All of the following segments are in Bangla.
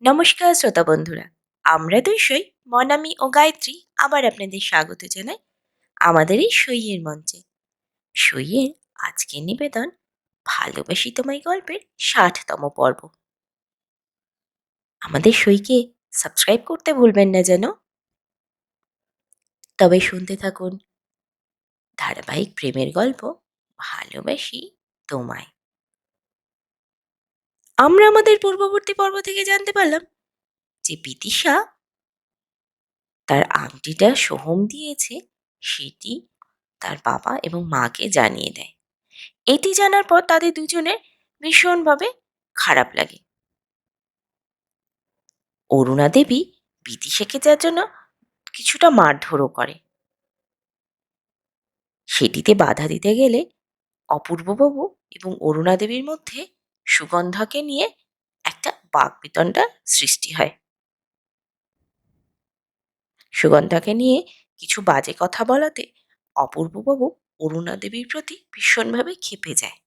নমস্কার শ্রোতা বন্ধুরা, আমরা দুই সই মনামি ও গায়ত্রী আবার আপনাদের স্বাগত জানাই আমাদের এই সইয়ের মঞ্চে। সইয়ের আজকের নিবেদন ভালোবাসি তোমায় গল্পের ৬০তম পর্ব। আমাদের সইকে সাবস্ক্রাইব করতে ভুলবেন না যেন। তবে শুনতে থাকুন ধারাবাহিক প্রেমের গল্প ভালোবাসি তোমায়। আমরা আমাদের পূর্ববর্তী পর্ব থেকে জানতে পারলাম যে বিদিশা তার আংটিটা সোহম দিয়েছে, সেটি তার বাবা এবং মাকে জানিয়ে দেয়। এটি জানার পর তাদের দুজনের ভীষণভাবে খারাপ লাগে। অরুণা দেবী বিদিশাকে যার জন্য কিছুটা মারধরও করে। সেটিতে বাধা দিতে গেলে অপূর্ববাবু এবং অরুণা দেবীর মধ্যে সুগন্ধাকে নিয়ে একটা বাকবিতণ্ডা সৃষ্টি হয়। সুগন্ধাকে নিয়ে কিছু বাজে কথা বলাতে অপূর্ববাবু অরুণা দেবীর প্রতি ভীষণভাবে ক্ষেপে যায়।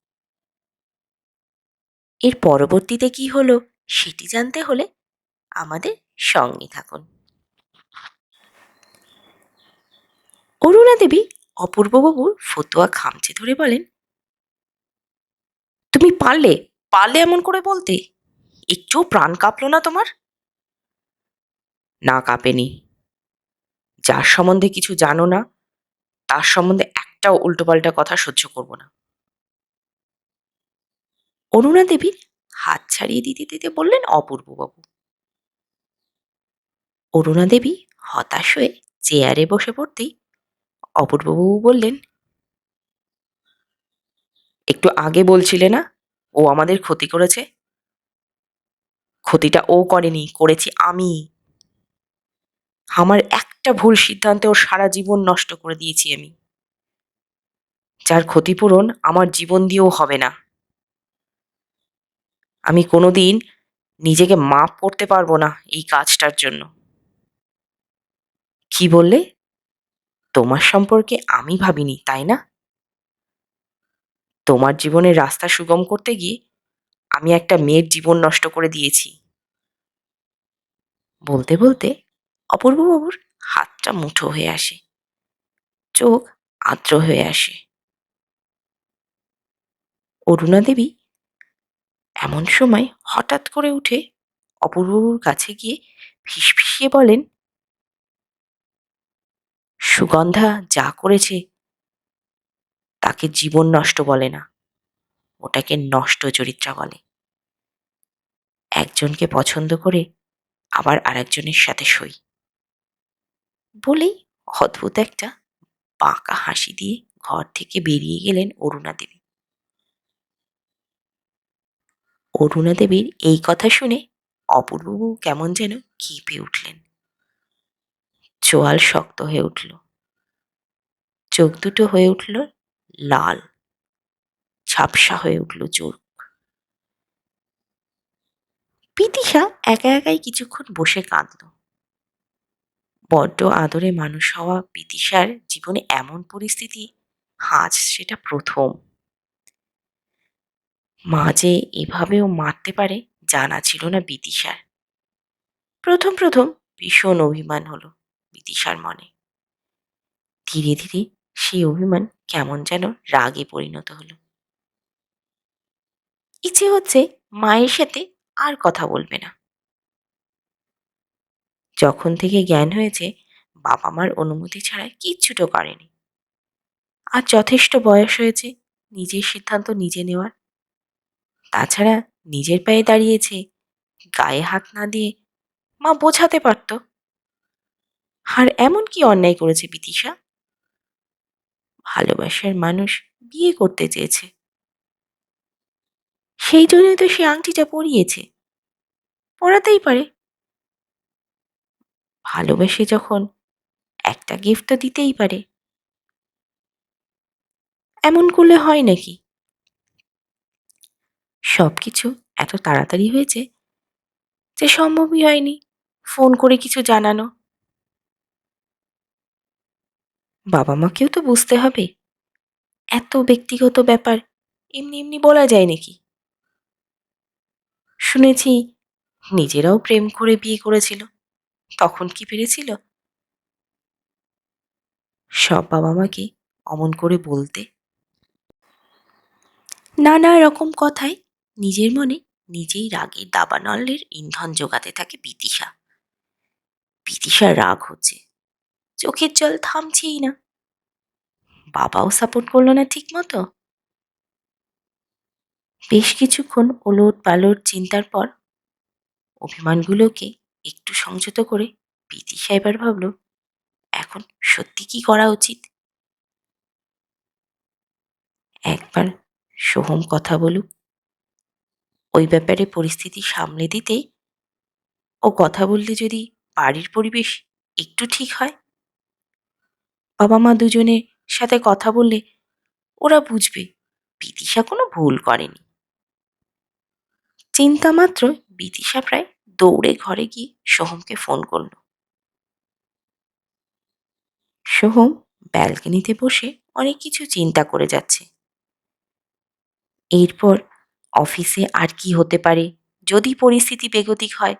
এর পরবর্তীতে কি হলো সেটি জানতে হলে আমাদের সঙ্গে থাকুন। অরুণা দেবী অপূর্ববাবুর ফতুয়া খামচে ধরে বলেন, তুমি পারলে পারলে এমন করে বলতে? একটুও প্রাণ কাঁপলো না তোমার? না, কাঁপেনি। যার সম্বন্ধে কিছু জানো না তার সম্বন্ধে একটাও উল্টোপাল্টা কথা সহ্য করব না। অরুণা দেবীর হাত ছাড়িয়ে দিতে দিতে বললেন অপূর্ববাবু। অরুণা দেবী হতাশ হয়ে চেয়ারে বসে পড়তেই অপূর্ববাবু বললেন, একটু আগে বলছিলে না ও আমাদের ক্ষতি করেছে? ক্ষতিটা ও করেনি, করেছি আমি। আমার একটা ভুল সিদ্ধান্তে ওর সারা জীবন নষ্ট করে দিয়েছি আমি, যার ক্ষতিপূরণ আমার জীবন দিয়েও হবে না। আমি কোনোদিন নিজেকে মাপ করতে পারবো না এই কাজটার জন্য। কি বললে? তোমার সম্পর্কে আমি ভাবিনি, তাই না? তোমার জীবনের রাস্তা সুগম করতে গিয়ে আমি একটা মেয়ের জীবন নষ্ট করে দিয়েছি। বলতে বলতে অপূর্ববাবুর হাতটা মুঠো হয়ে আসে, চোখ আর্দ্র হয়ে আসে। অরুণা দেবী এমন সময় হঠাৎ করে উঠে অপূর্ববাবুর কাছে গিয়ে ফিসফিসিয়ে বলেন, সুগন্ধা যা করেছে তাকে জীবন নষ্ট বলে না, ওটাকে নষ্ট চরিত্রা বলে। একজনকে পছন্দ করে আবার আরেকজনের সাথে সই। বলেই অদ্ভুত একটা বাঁকা হাসি দিয়ে ঘর থেকে বেরিয়ে গেলেন অরুণা দেবী। অরুণা দেবীর এই কথা শুনে অপূর্ববাবু কেমন যেন কেঁপে উঠলেন। চোয়াল শক্ত হয়ে উঠল, চোখ দুটো হয়ে উঠল লাল, ঝাপসা হয়ে উঠল চোখ। বিদিশা একা একাই কিছুক্ষণ বসে কাঁদল। বড্ড আদরে মানুষ হওয়া বিদিশার জীবনে এমন পরিস্থিতি আজ সেটা প্রথম। মা যে এভাবেও মারতে পারে জানা ছিল না বিদিশার। প্রথম প্রথম ভীষণ অভিমান হলো বিদিশার মনে। ধীরে ধীরে সেই অভিমান কেমন যেন রাগে পরিণত হলো। ইচ্ছে হচ্ছে মায়ের সাথে আর কথা বলবে না। যখন থেকে জ্ঞান হয়েছে বাবা মার অনুমতি ছাড়া কিচ্ছুটো করেনি। আর যথেষ্ট বয়স হয়েছে নিজের সিদ্ধান্ত নিজে নেওয়ার। তাছাড়া নিজের পায়ে দাঁড়িয়েছে, গায়ে হাত না দিয়ে মা বোঝাতে পারত। আর এমন কি অন্যায় করেছে বিদিশা? ভালোবাসার মানুষ বিয়ে করতে চেয়েছে, সেই জন্যই তো সে আংটিটা পরিয়েছে। পরাতেই পারে। ভালোবেসে যখন একটা গিফট তো দিতেই পারে। এমন করলে হয় নাকি? সবকিছু এত তাড়াতাড়ি হয়েছে যে সম্ভবই হয়নি ফোন করে কিছু জানানো। বাবা মাকেও তো বুঝতে হবে এত ব্যক্তিগত ব্যাপার এমনি এমনি বলা যায় নাকি? শুনেছি নিজেরাও প্রেম করে বিয়ে করেছিল, তখন কি পেরেছিল সব বাবা মাকে অমন করে বলতে? নানা রকম কথায় নিজের মনে নিজেই রাগের দাবানলের ইন্ধন জোগাতে থাকে বিদিশা। বিদিশার রাগ হচ্ছে, চোখের জল থামছেই না। বাবাও সাপোর্ট করলো না ঠিক মতো। বেশ কিছুক্ষণ ওলট পালট চিন্তার পর অভিমানগুলোকে একটু সংযত করে বিদিশা এবার ভাবল, এখন সত্যি কি করা উচিত। একবার সোহম কথা বলুক, ওই ব্যাপারে পরিস্থিতি সামলে দিতে। ও কথা বললে যদি বাড়ির পরিবেশ একটু ঠিক হয়, বাবা মা দুজনের সাথে কথা বললে ওরা বুঝবে বিদিশা কোনো ভুল করেনি। চিন্তা মাত্র বিদিশা প্রায় দৌড়ে ঘরে গিয়ে সোহমকে ফোন করল। সোহম ব্যালকনিতে বসে অনেক কিছু চিন্তা করে যাচ্ছে। এরপর অফিসে আর কি হতে পারে, যদি পরিস্থিতি বেগতিক হয়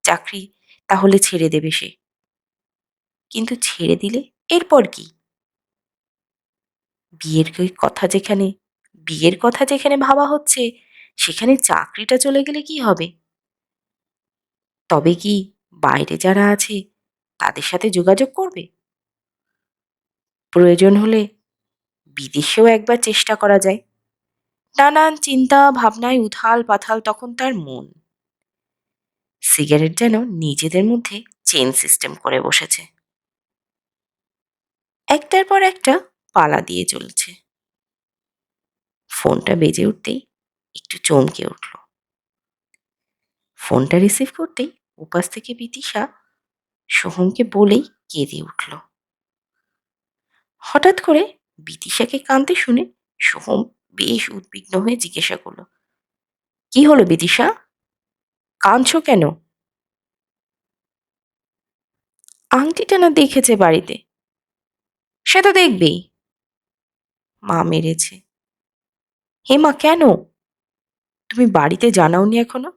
চাকরি, তাহলে ছেড়ে দেবে সে। কিন্তু ছেড়ে দিলে এরপর কি? বিয়ের কথা যেখানে বিয়ের কথা যেখানে ভাবা হচ্ছে, সেখানে চাকরিটা চলে গেলে কি হবে? তবে কি বাইরে যারা আছে তাদের সাথে যোগাযোগ করবে? প্রয়োজন হলে বিদেশেও একবার চেষ্টা করা যায়। নানান চিন্তা ভাবনায় উথাল পাথাল তখন তার মন। সিগারেট যেন নিজেদের মধ্যে চেন সিস্টেম করে বসেছে, একটার পর একটা পালা দিয়ে চলছে। ফোনটা বেজে উঠতেই একটু চমকে উঠল। ফোনটা রিসিভ করতেই উপাস থেকে বিদিশা সোহমকে বলেই কেঁদে উঠল। হঠাৎ করে বিদিশাকে কাঁদতে শুনে সোহম বেশ উদ্বিগ্ন হয়ে জিজ্ঞাসা করল, কি হলো বিদিশা, কাঁদছো কেন? আংটিটা না দেখেছে বাড়িতে। সে তো দেখবেই, মা মেরেছে। হে মা, কেন? তুমি বাড়িতে জানাওনি এখনো?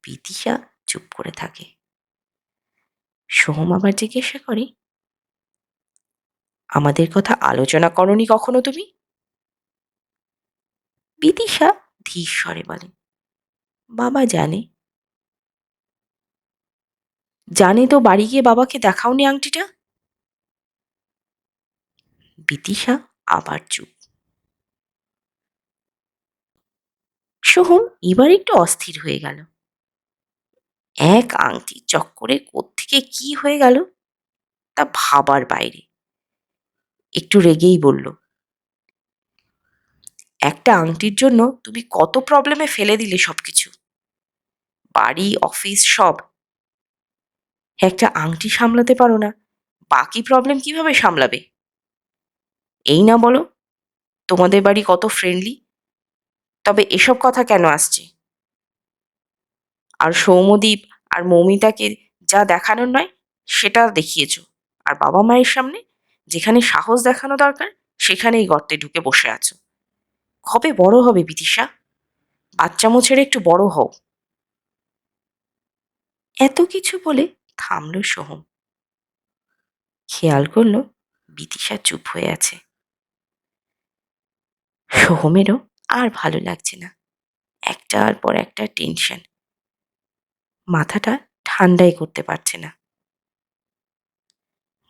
বিদিশা চুপ করে থাকে। সোহম আবার জিজ্ঞাসা করে, আমাদের কথা আলোচনা করনি কখনো তুমি? বিদিশা ধীর স্বরে বলে, বাবা জানে। জানে তো বাড়ি গিয়ে বাবাকে দেখাওনি আংটিটা? বিদিশা আবার চুপ। সোহম এবার একটু অস্থির হয়ে গেল। এক আংটির চক্করে কোত্থেকে কি হয়ে গেল তা ভাবার বাইরে। একটু রেগেই বলল, একটা আংটির জন্য তুমি কত প্রবলেমে ফেলে দিলে সবকিছু, বাড়ি অফিস সব। একটা আংটি সামলাতে পারো না, বাকি প্রবলেম কিভাবে সামলাবে? এই না বলো, তোমাদের বাড়ি কত ফ্রেন্ডলি, তবে এসব কথা কেন আসছে? আর সৌম্যদীপ আর মৌমিতাকে যা দেখানোর নয় সেটা দেখিয়েছ, আর বাবা মায়ের সামনে যেখানে সাহস দেখানো দরকার সেখানেই গর্তে ঢুকে বসে আছো। কবে বড় হবে বিদিশা? বাচ্চামো ছেড়ে একটু বড় হও। এত কিছু বলে থামল সোহম। খেয়াল করল বিদিশা চুপ হয়ে আছে। সোহমেরও আর ভালো লাগছে না, একটার পর একটা টেনশন, মাথাটা ঠান্ডাই করতে পারছে না।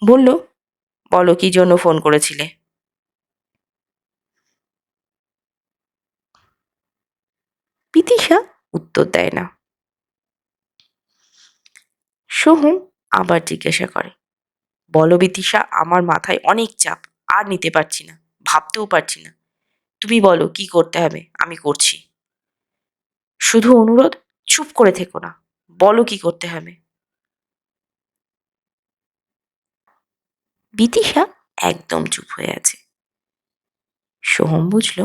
বলল, বলো কি জন্য ফোন করেছিলে? বিদিশা উত্তর দেয় না। সোহম আবার জিজ্ঞাসা করে, বলো বিদিশা, আমার মাথায় অনেক চাপ, আর নিতে পারছি না, ভাবতেও পারছি না। তুমি বলো কি করতে হবে, আমি করছি। শুধু অনুরোধ, চুপ করে থেকো না, বলো কি করতে হবে। বিদিশা একদম চুপ হয়ে আছে। সোহম বুঝল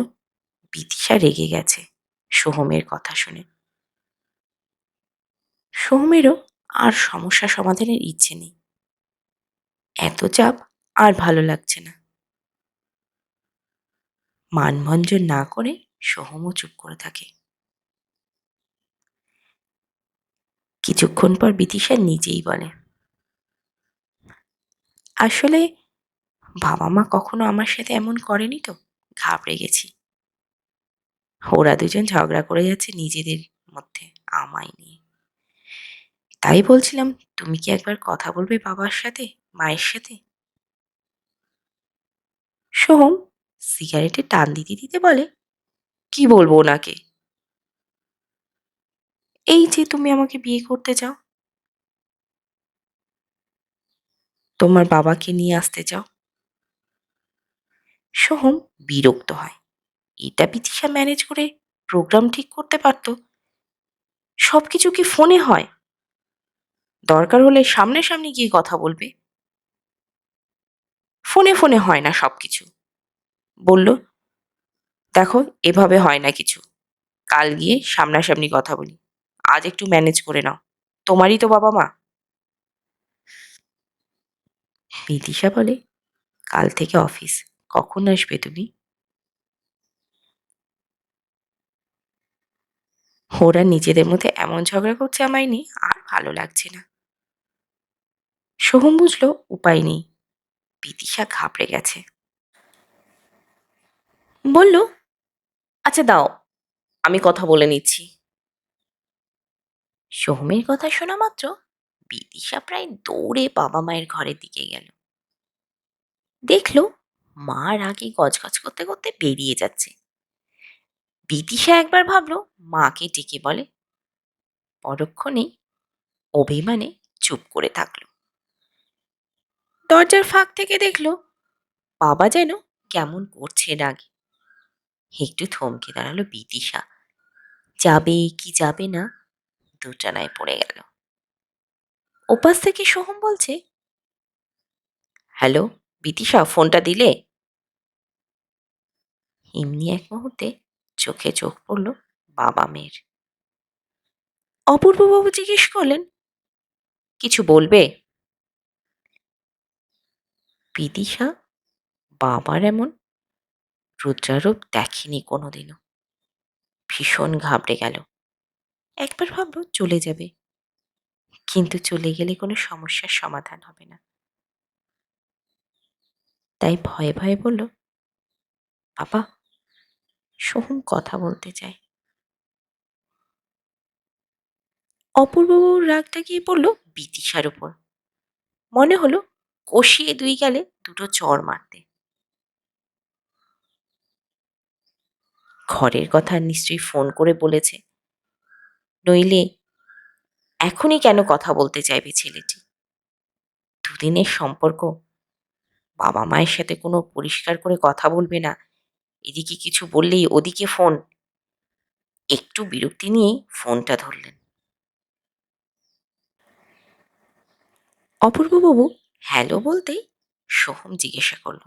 বিদিশা রেগে গেছে সোহমের কথা শুনে। সোহমেরও আর সমস্যা সমাধানের ইচ্ছে নেই। এত চাপ আর ভালো লাগছে না। মানভঞ্জন না করে সোহমও চুপ করে থাকে। কিছুক্ষণ পর বিদিশা নিজেই বলে, আসলে বাবা মা কখনো আমার সাথে এমন করেনি তো, ঘাবড়ে গেছি। ওরা দুজন ঝগড়া করে যাচ্ছে নিজেদের মধ্যে, আমায় নিয়ে। তাই বলছিলাম, তুমি কি একবার কথা বলবে বাবার সাথে, মায়ের সাথে? সোহম সিগারেটে টান দিতে দিতে বলে, কি বলবো ওনাকে? এই যে তুমি আমাকে বিয়ে করতে চাও, তোমার বাবাকে নিয়ে আসতে চাও। সোহম বিরক্ত হয়, এটা বিদিশা ম্যানেজ করে প্রোগ্রাম ঠিক করতে পারতো। সবকিছু কি ফোনে হয়? দরকার হলে সামনাসামনি গিয়ে কথা বলবে। ফোনে ফোনে হয় না সবকিছু। বলল, দেখো এভাবে হয় না কিছু, কাল গিয়ে সামনাসামনি কথা বলি, আজ একটু ম্যানেজ করে নাও, তোমারই তো বাবা মা। বিদিশা বলে, কাল থেকে অফিস, কখন আসবে তুমি? ওরা নিজেদের মধ্যে এমন ঝগড়া করছে আমায় নিয়ে, আর ভালো লাগছে না। সোহম বুঝলো উপায় নেই, বিদিশা ঘাবড়ে গেছে। বলল, আচ্ছা দাও, আমি কথা বলে নিচ্ছি। সোহমের কথা শোনা মাত্র বিদিশা প্রায় দৌড়ে বাবা মায়ের ঘরের দিকে গেল। দেখলো মা রাগে গজগজ করতে করতে বেরিয়ে যাচ্ছে। বিদিশা একবার ভাবলো মাকে ডেকে বলে, পরক্ষণেই অভিমানে চুপ করে থাকলো। দরজার ফাঁক থেকে দেখলো বাবা যেন কেমন করছে রাগে। একটু থমকে দাঁড়ালো বিদিশা, যাবে কি যাবে না দুটানায় পড়ে গেল। ওপাশ থেকে সোহম বলছে, হ্যালো বিদিশা, ফোনটা দিলে? এমনি এক মুহূর্তে চোখে চোখ পড়ল বাবা মেয়ের। অপূর্ববাবু জিজ্ঞেস করলেন, কিছু বলবে? বিদিশা বাবার এমন রুদ্রারূপ দেখেনি কোনোদিনও। ভীষণ ঘাবড়ে গেল। একবার ভাবলো চলে যাবে, কিন্তু চলে গেলে কোনো সমস্যার সমাধান হবে না। তাই ভয়ে ভয়ে বলল, বাবা, সোহম কথা বলতে চায়। অপূর্ববাবুর রাগটা গিয়ে পড়ল বিদিশার উপর। মনে হলো কষিয়ে দুই গালে দুটো চড় মারতে। ঘরের কথা নিশ্চয়ই ফোন করে বলেছে, নইলে এখনই কেন কথা বলতে চাইবে ছেলেটি? দুদিনের সম্পর্ক, বাবা মায়ের সাথে কোনো পরিষ্কার করে কথা বলবে না, এদিকে কিছু বললেই ওদিকে ফোন। একটু বিরক্তি নিয়েই ফোনটা ধরলেন। অপূর্ববাবু হ্যালো বলতেই সোহম জিজ্ঞাসা করল,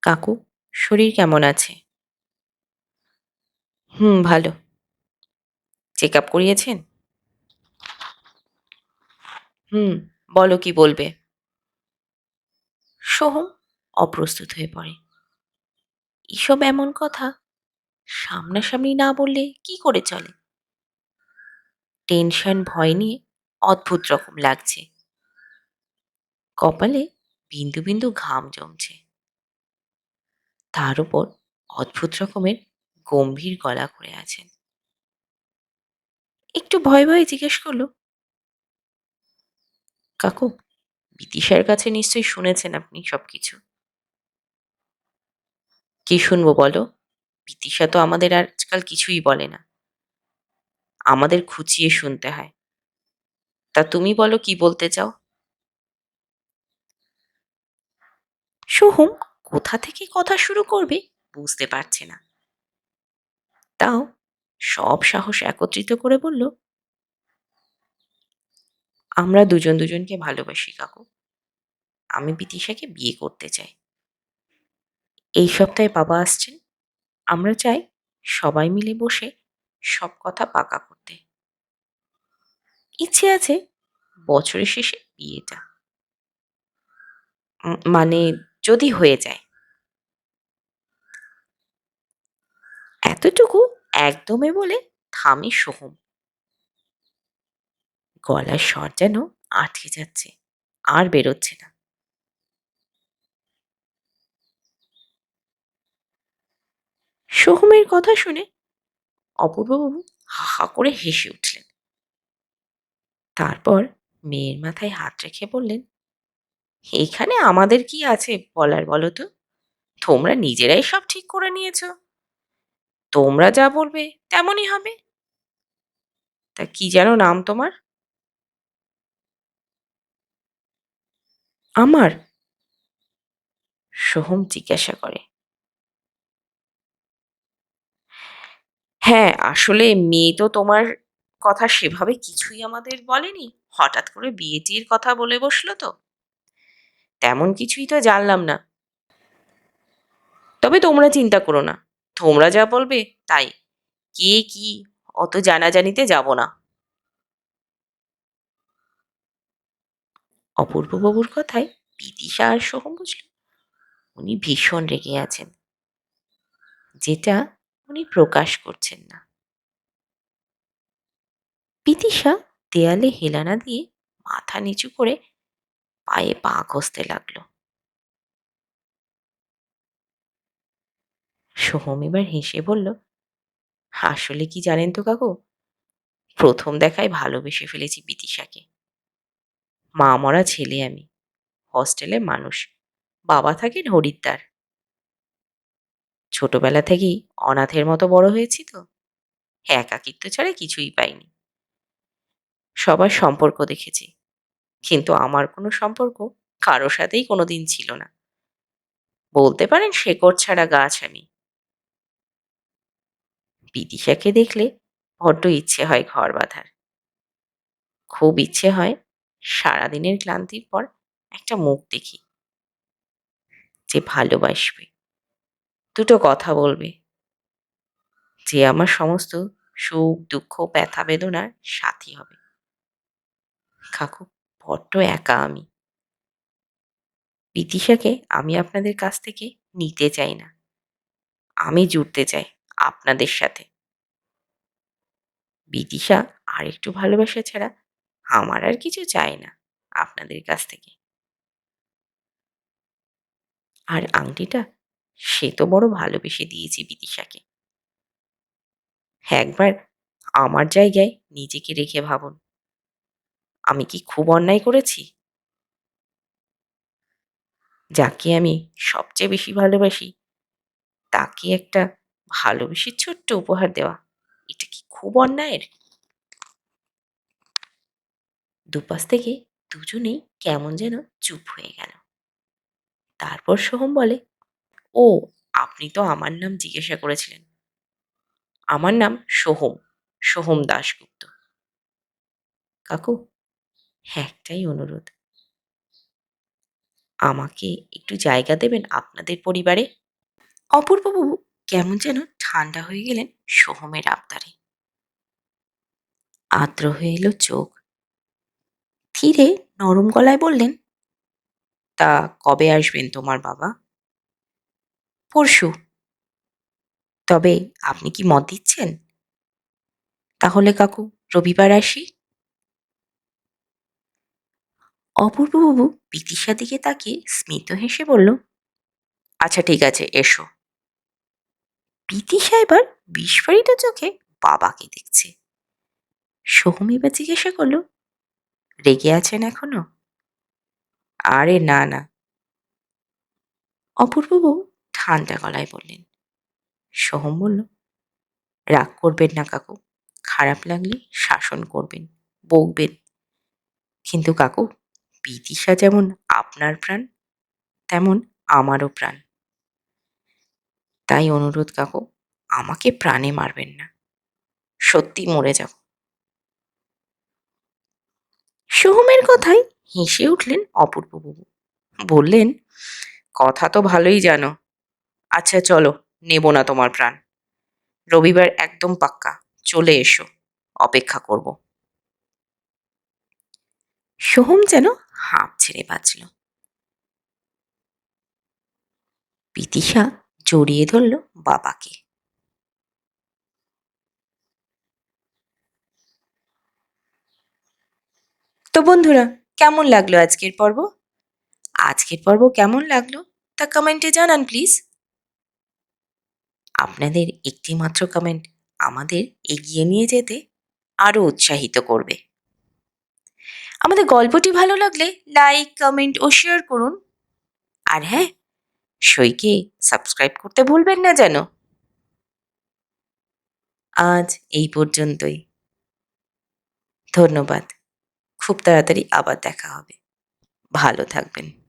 কাকু, শরীর কেমন আছে? হুম, ভালো। চেক আপ করিয়েছেন? হুম, বলো কি বলবে। সোহম অপ্রস্তুত হয়ে পড়ে। এসব এমন কথা সামনাসামনি না বললে কি করে চলে? টেনশন ভয় নিয়ে অদ্ভুত রকম লাগছে। কপালে বিন্দু বিন্দু ঘাম জমছে। তার উপর অদ্ভুত রকমের গম্ভীর গলা করে আছেন। একটু ভয়ে ভয়ে জিজ্ঞেস করলো, কাকু, বিদিশার কাছে নিশ্চয়ই শুনেছেন আপনি সবকিছু। কি শুনবো বলো? বিদিশা তো আমাদের আজকাল কিছুই বলে না, আমাদের খুঁচিয়ে শুনতে হয়। তা তুমি বলো কি বলতে চাও? সোহম কোথা থেকে কথা শুরু করবে বুঝতে পারছে না। তাও সব সাহস একত্রিত করে বলল, আমরা দুজন দুজনকে ভালোবাসি কাকু, আমি বিদিশাকে বিয়ে করতে চাই। এই সপ্তাহে বাবা আসছেন, আমরা চাই সবাই মিলে বসে সব কথা পাকা করতে। ইচ্ছে আছে বছরের শেষে বিয়েটা, মানে যদি হয়ে যায়। এতটুকু একদমে বলে থামে সোহম। গলার স্বর যেন আটকে যাচ্ছে, আর বেরোচ্ছে না। সোহমের কথা শুনে অপূর্ববাবু হা হা করে হেসে উঠলেন। তারপর মেয়ের মাথায় হাত রেখে বললেন, এখানে আমাদের কি আছে বলার বলো তো? তোমরা নিজেরাই সব ঠিক করে নিয়েছো। তোমরা যা বলবে তেমনই হবে। তা কি যেন নাম তোমার? আমার? সোহম জিজ্ঞাসা করে। হ্যাঁ, আসলে মেয়ে তো তোমার কথা সেভাবে কিছুই আমাদের বলেনি। হঠাৎ করে বিয়ে টিয়ের কথা বলে বসলো তো। তেমন কিছুই তো জানলাম না। তবে তোমরা চিন্তা করো না। তোমরা যা বলবে তাই। কে কি অত জানাজানিতে যাব না। অপূর্ববাবুর কথায় বিদিশা আর সোহম বুঝল উনি ভীষণ রেগে আছেন, যেটা উনি প্রকাশ করছেন না। বিদিশা দেয়ালে হেলানা দিয়ে মাথা নিচু করে পায়ে পা ঘষতে লাগলো। সোহম এবার হেসে বলল, আসলে কি জানেন তো কাকু, প্রথম দেখায় ভালোবেসে ফেলেছি বিদিশাকে। মা মরা ছেলে আমি, হস্টেলে মানুষ, বাবা থাকেন হরিদ্বার। ছোটবেলা থেকেই অনাথের মতো বড় হয়েছি তো, একাকিত্ব ছাড়া কিছুই পাইনি। সবার সম্পর্ক দেখেছি, কিন্তু আমার কোনো সম্পর্ক কারো সাথেই কোনোদিন ছিল না। বলতে পারেন শেকড় ছাড়া গাছ আমি। বিদিশাকে দেখলে বড্ড ইচ্ছে হয় ঘর বাঁধার। খুব ইচ্ছে হয় সারাদিনের ক্লান্তির পর একটা মুখ দেখি, যে ভালোবাসবে, দুটো কথা বলবে, যে আমার সমস্ত সুখ দুঃখ ব্যথা বেদনার সাথী হবে। কাকু, বড্ড একা আমি। বিদিশাকে আমি আপনাদের কাছ থেকে নিতে চাই না, আমি জুড়তে চাই আপনাদের সাথে। বিদিশা আর একটু ভালোবাসা ছাড়া আমার আর কিছু চাই না আপনাদের কাছ থেকে। আর আংটিটা, সে তো বড় ভালোবেসে দিয়েছি বিদিশাকে। একবার আমার জায়গায় নিজেকে রেখে ভাবুন, আমি কি খুব অন্যায় করেছি? যাকে আমি সবচেয়ে বেশি ভালোবাসি, তাকে একটা ভালোবেসে ছোট্ট উপহার দেওয়া, এটা কি খুব অন্যায়ের? দুপাশ থেকে দুজনেই কেমন যেন চুপ হয়ে গেল। তারপর সোহম বলে, ও, আপনি তো আমার নাম জিজ্ঞাসা করেছিলেন। আমার নাম সোহম, সোহম দাশগুপ্ত। কাকু, একটাই অনুরোধ, আমাকে একটু জায়গা দেবেন আপনাদের পরিবারে? অপূর্ববাবু কেমন যেন ঠান্ডা হয়ে গেলেন সোহমের আবদারে। আর্দ্র হয়ে এলো চোখ। ধীরে নরম গলায় বললেন, তা কবে আসবেন তোমার বাবা? পরশু। তবে আপনি কি মত দিচ্ছেন? তাহলে কাকু, রবিবার আসি। অপূর্ববাবু বিদিশার দিকে তাকিয়ে স্মিত হেসে বলল, আচ্ছা ঠিক আছে, এসো। বিদিশা এবার বিস্ফারিত চোখে বাবাকে দেখছে। সোহম এবার জিজ্ঞাসা করলো, রেগে আছেন এখনো? আরে না না। অপূর্ববাবু ঠান্ডা গলায় বললেন। সোহম বলল, রাগ করবেন না কাকু, খারাপ লাগলে শাসন করবেন, বকবেন, কিন্তু কাকু, বিদিশা যেমন আপনার প্রাণ, তেমন আমারও প্রাণ। তাই অনুরোধ কাকু, আমাকে প্রাণে মারবেন না, সত্যি মরে যাব। সোহমের কথায় হেসে উঠলেন অপূর্ববাবু। বললেন, কথা তো ভালোই জানো। আচ্ছা চলো, নেব না তোমার প্রাণ। রবিবার একদম পাক্কা, চলে এসো, অপেক্ষা করব। সোহম যেন হাঁপ ছেড়ে বাঁচল। বিদিশা জড়িয়ে ধরল বাবাকে। তো বন্ধুরা, কেমন লাগলো আজকের পর্ব? আজকের পর্ব কেমন লাগলো তা কমেন্টে জানান প্লিজ। আপনাদের একটি মাত্র কমেন্ট আমাদের এগিয়ে নিয়ে যেতে আরও উৎসাহিত করবে। আমাদের গল্পটি ভালো লাগলে লাইক, কমেন্ট ও শেয়ার করুন। আর হ্যাঁ, সইকে সাবস্ক্রাইব করতে ভুলবেন না যেন। আজ এই পর্যন্তই। ধন্যবাদ। খুব তাড়াতাড়ি আবার দেখা হবে। ভালো থাকবেন।